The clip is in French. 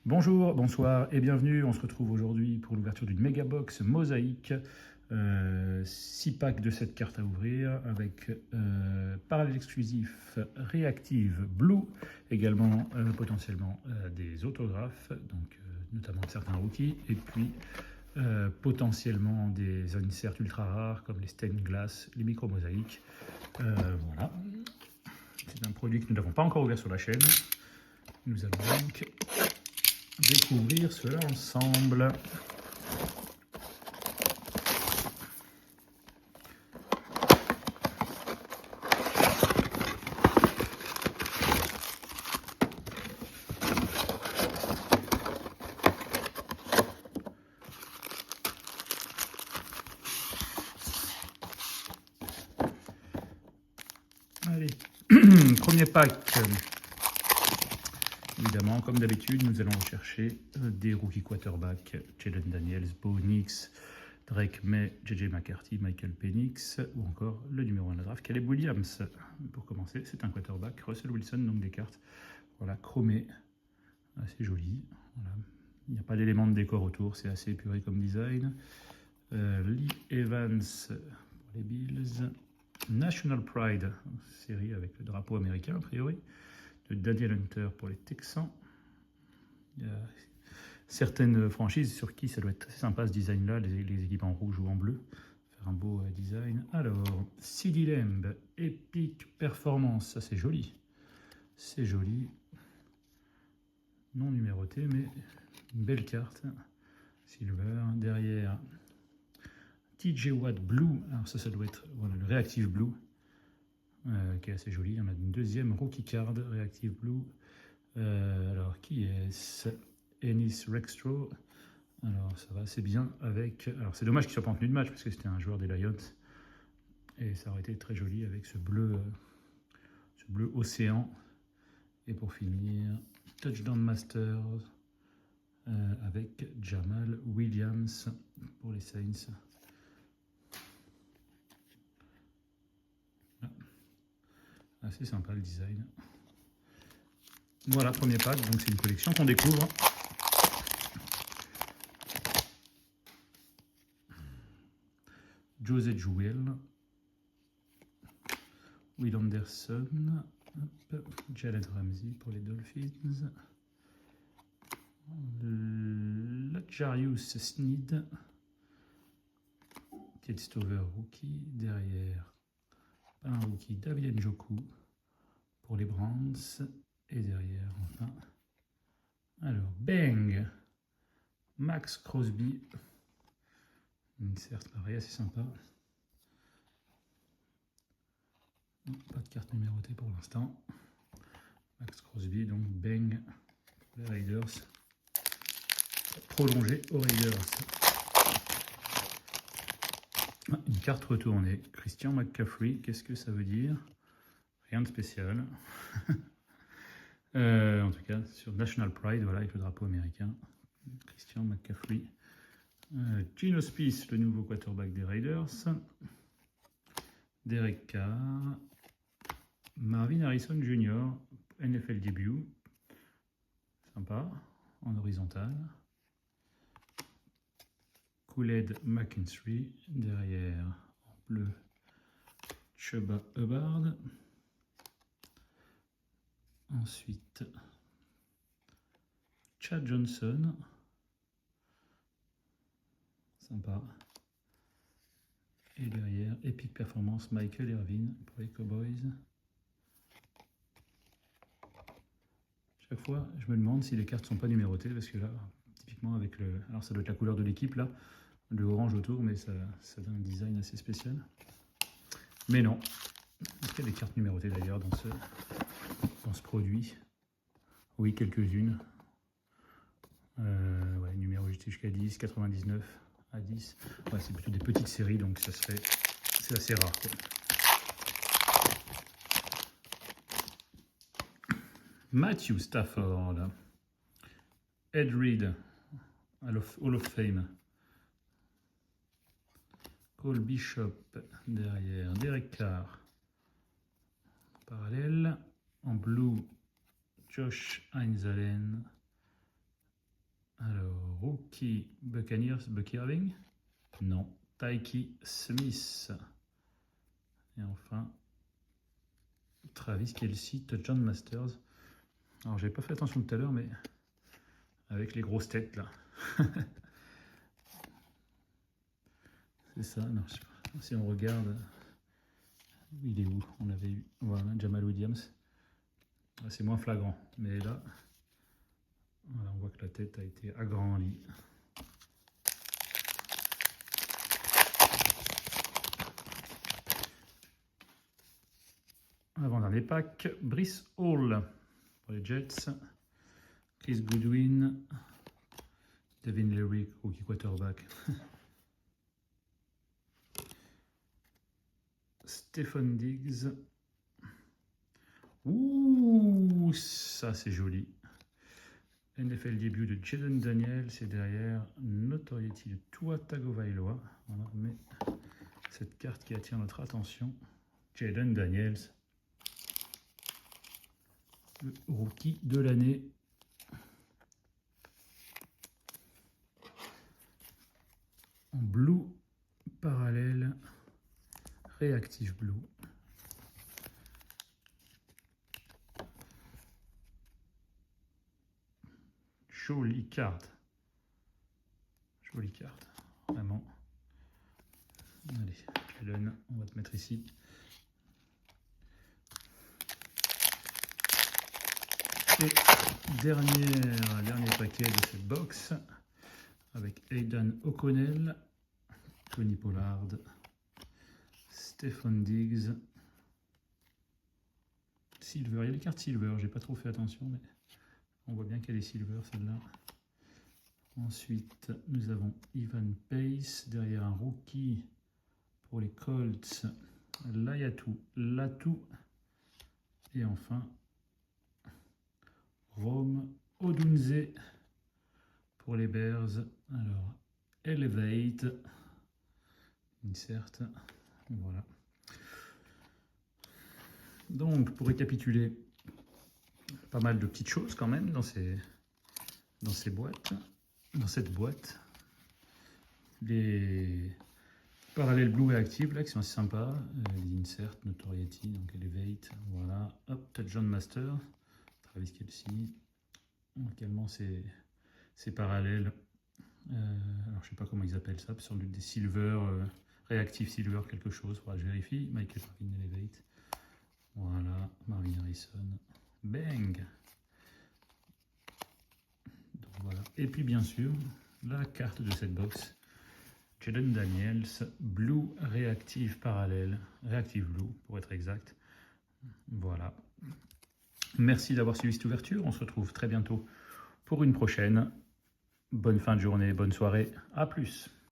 Bonjour, bonsoir et bienvenue. On se retrouve aujourd'hui pour l'ouverture d'une méga box mosaïque. 6 packs de 7 cartes à ouvrir avec parallèle exclusif Reactive Blue, également potentiellement des autographes, donc notamment de certains rookies, et puis potentiellement des inserts ultra rares comme les stained glass, les micro mosaïques. Voilà. C'est un produit que nous n'avons pas encore ouvert sur la chaîne. Nous allons donc découvrir cela ensemble. Allez, premier pack. Évidemment, comme d'habitude, nous allons rechercher des rookie quarterbacks, Jalen Daniels, Bo Nix, Drake May, JJ McCarthy, Michael Penix, ou encore le numéro 1 de la draft, Caleb Williams. Pour commencer, c'est un quarterback, Russell Wilson, donc des cartes, voilà, chromées, assez jolies. Voilà. Il n'y a pas d'élément de décor autour, c'est assez épuré comme design. Lee Evans pour les Bills. National Pride, série avec le drapeau américain a priori, de Daniel Hunter pour les Texans. Il y a certaines franchises sur qui ça doit être assez sympa ce design là, les équipes en rouge ou en bleu, faire un beau design. Alors, CeeDee Lamb, Epic Performance, ça c'est joli, non numéroté mais une belle carte, Silver. Derrière, TJ Watt Blue, alors ça doit être voilà, le Reactive Blue, qui est assez joli. On a une deuxième rookie card, Reactive Blue. Alors, qui est-ce? Ennis Rextro. Alors, ça va assez bien avec... Alors, c'est dommage qu'il soit pas en tenue de match, parce que c'était un joueur des Lions. Et ça aurait été très joli avec ce bleu océan. Et pour finir, Touchdown Masters avec Jamal Williams pour les Saints. Assez sympa le design. Voilà, premier pack, donc c'est une collection qu'on découvre. José Jewell, Will Anderson, Jalen Ramsey pour les Dolphins, Jarius Sneed, Ted Stover rookie, derrière un rookie David Njoku pour les Browns, et derrière enfin, alors bang, Max Crosby, une certe pareil assez sympa. Pas de carte numérotée pour l'instant. Max Crosby, donc bang pour les Raiders. Prolongé aux Raiders. Une carte retournée. Christian McCaffrey, qu'est-ce que ça veut dire? Rien de spécial. En tout cas, sur National Pride, voilà, avec le drapeau américain. Christian McCaffrey. Geno Smith, le nouveau quarterback des Raiders. Derek Carr. Marvin Harrison Jr., NFL début. Sympa, en horizontal. Kool-Aid McKinstry. Derrière, en bleu, Chuba Hubbard. Ensuite, Chad Johnson. Sympa. Et derrière, Epic Performance, Michael Irvin pour les Cowboys. Chaque fois, je me demande si les cartes ne sont pas numérotées, parce que là, typiquement avec le... Alors ça doit être la couleur de l'équipe là, le orange autour, mais ça donne un design assez spécial. Mais non. Est-ce qu'il y a des cartes numérotées d'ailleurs dans ce produit? Oui, quelques-unes. Ouais, numéro jusqu'à 10, 99 à 10. Ouais, c'est plutôt des petites séries, donc ça serait... c'est assez rare, quoi. Matthew Stafford, Ed Reed, Hall of Fame, Cole Bishop derrière, Derek Carr, parallèle, en blue, Josh Heinzalen, rookie Buccaneers, Bucky Irving. Non. Tyke Smith. Et enfin, Travis Kelce, Touchdown Masters. Alors, j'ai pas fait attention tout à l'heure, mais avec les grosses têtes là. C'est ça, non, je sais pas. Si on regarde, il est où? On avait eu, voilà, Jamal Williams. C'est moins flagrant, mais là, voilà, on voit que la tête a été agrandie. Avant-dernier pack, Breece Hall pour les Jets, Chris Goodwin, Devin Leary, rookie quarterback, Stephen Diggs. Ouh, ça c'est joli. NFL début de Jaden Daniels, c'est derrière Notoriety de Tua Tagovailoa. Voilà, mais cette carte qui attire notre attention, Jaden Daniels, le rookie de l'année. En blue parallèle, réactif blue. Jolie carte. Jolie carte. Vraiment. Allez, Kellen, on va te mettre ici. Et dernier paquet de cette box avec Aidan O'Connell, Tony Pollard, Stephen Diggs, Silver. Il y a les cartes Silver, j'ai pas trop fait attention, mais on voit bien qu'elle est Silver celle-là. Ensuite, nous avons Ivan Pace, derrière un rookie pour les Colts, Layatou, Latou, et enfin Rome Odunze pour les Bears. Alors, Elevate, insert, voilà. Donc, pour récapituler, pas mal de petites choses quand même dans ces boîtes, dans cette boîte. Les parallèles blue et active là qui sont assez sympas, les insert, Notoriety, donc Elevate, voilà, hop, Touchdown Master, Travis Kelce, également ces parallèles, alors je sais pas comment ils appellent ça, sur des silver, réactif silver quelque chose, voilà, je vérifie, Michael Irvin Elevate, voilà, Marvin Harrison, bang. Donc voilà, et puis bien sûr la carte de cette box, Jaden Daniels, Blue Reactive Parallèle, Reactive Blue pour être exact. Voilà. Merci d'avoir suivi cette ouverture. On se retrouve très bientôt pour une prochaine. Bonne fin de journée, bonne soirée. À plus.